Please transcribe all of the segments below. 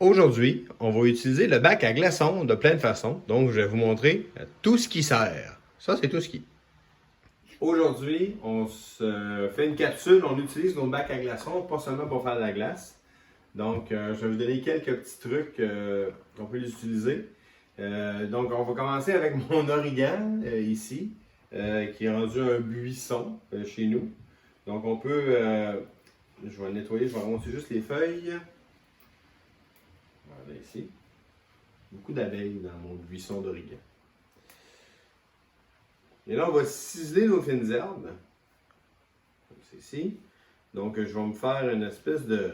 Aujourd'hui, on va utiliser le bac à glaçons de plein de façons. Donc, je vais vous montrer tout ce qui sert. Ça, c'est tout ce qui. Aujourd'hui, on se fait une capsule. On utilise nos bacs à glaçons, pas seulement pour faire de la glace. Donc, je vais vous donner quelques petits trucs qu'on peut les utiliser. Donc, on va commencer avec mon origan ici, qui est rendu un buisson chez nous. Donc, on peut, je vais le nettoyer, je vais remonter juste les feuilles. Voilà ici. Beaucoup d'abeilles dans mon buisson d'origan. Et là, on va ciseler nos fines herbes. Comme ceci. Donc, je vais me faire une espèce de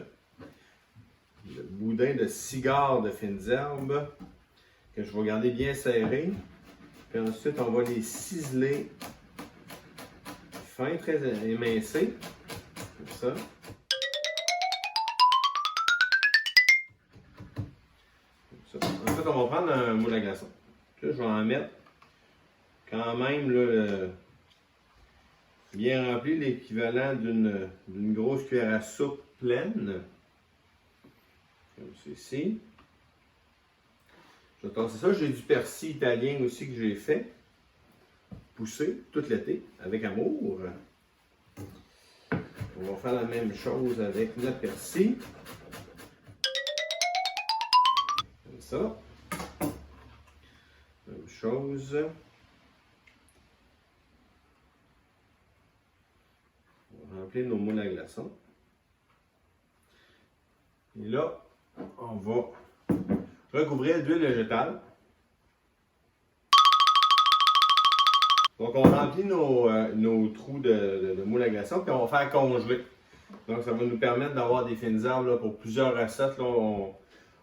boudin de cigare de fines herbes que je vais garder bien serré. Puis ensuite, on va les ciseler fin, très émincé. Comme ça. Ensuite, on va prendre un moule à glaçons. Là, je vais en mettre quand même là, bien rempli, l'équivalent d'une grosse cuillère à soupe pleine. Comme ceci. Je vais tasser ça. J'ai du persil italien aussi que j'ai fait. Pousser tout l'été avec amour. On va faire la même chose avec le persil. Comme ça. Même chose. On va remplir nos moules à glaçons. Et là, on va recouvrir d'huile végétale. Donc, on remplit nos trous de moules à glaçons, puis on va faire congeler. Donc, ça va nous permettre d'avoir des fines herbes là, pour plusieurs recettes. Là,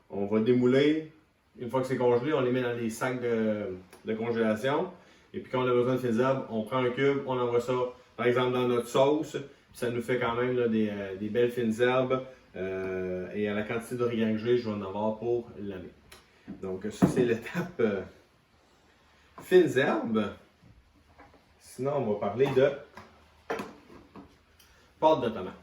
on va démouler. Une fois que c'est congelé, on les met dans des sacs de congélation. Et puis, quand on a besoin de fines herbes, on prend un cube, on envoie ça, par exemple, dans notre sauce. Puis ça nous fait quand même là, des belles fines herbes. Et à la quantité d'origan que j'ai, je vais en avoir pour l'année. Donc, ça, c'est l'étape fines herbes. Sinon, on va parler de pâte de tomate.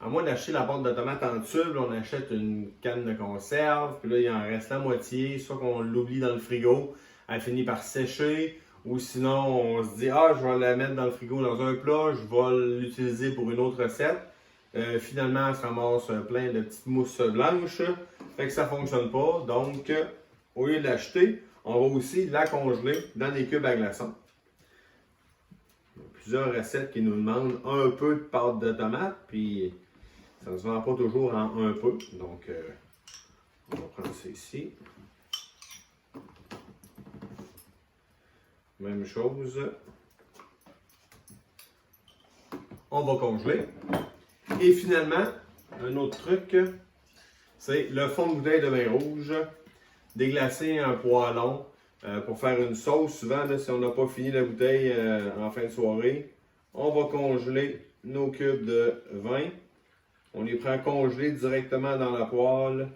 À moins d'acheter la pâte de tomate en tube, on achète une canne de conserve, puis là, il en reste la moitié. Soit qu'on l'oublie dans le frigo, elle finit par sécher, ou sinon, on se dit, ah, je vais la mettre dans le frigo dans un plat, je vais l'utiliser pour une autre recette. Finalement, elle se ramasse plein de petites mousses blanches, fait que ça ne fonctionne pas. Donc, au lieu de l'acheter, on va aussi la congeler dans des cubes à glaçons. Il y a plusieurs recettes qui nous demandent un peu de pâte de tomate, puis ça ne se vend pas toujours en un peu. Donc, on va prendre ça ici. Même chose. On va congeler. Et finalement, un autre truc, c'est le fond de bouteille de vin rouge. Déglacer un poêlon pour faire une sauce. Souvent, là, si on n'a pas fini la bouteille en fin de soirée, on va congeler nos cubes de vin. On les prend congelés directement dans la poêle,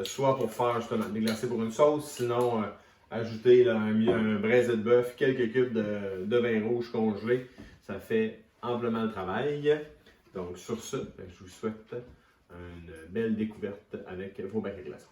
soit pour faire justement déglacer pour une sauce, sinon ajouter là, un braisé de bœuf, quelques cubes de vin rouge congelé. Ça fait amplement le travail. Donc sur ce, je vous souhaite une belle découverte avec vos bacs à glaçons.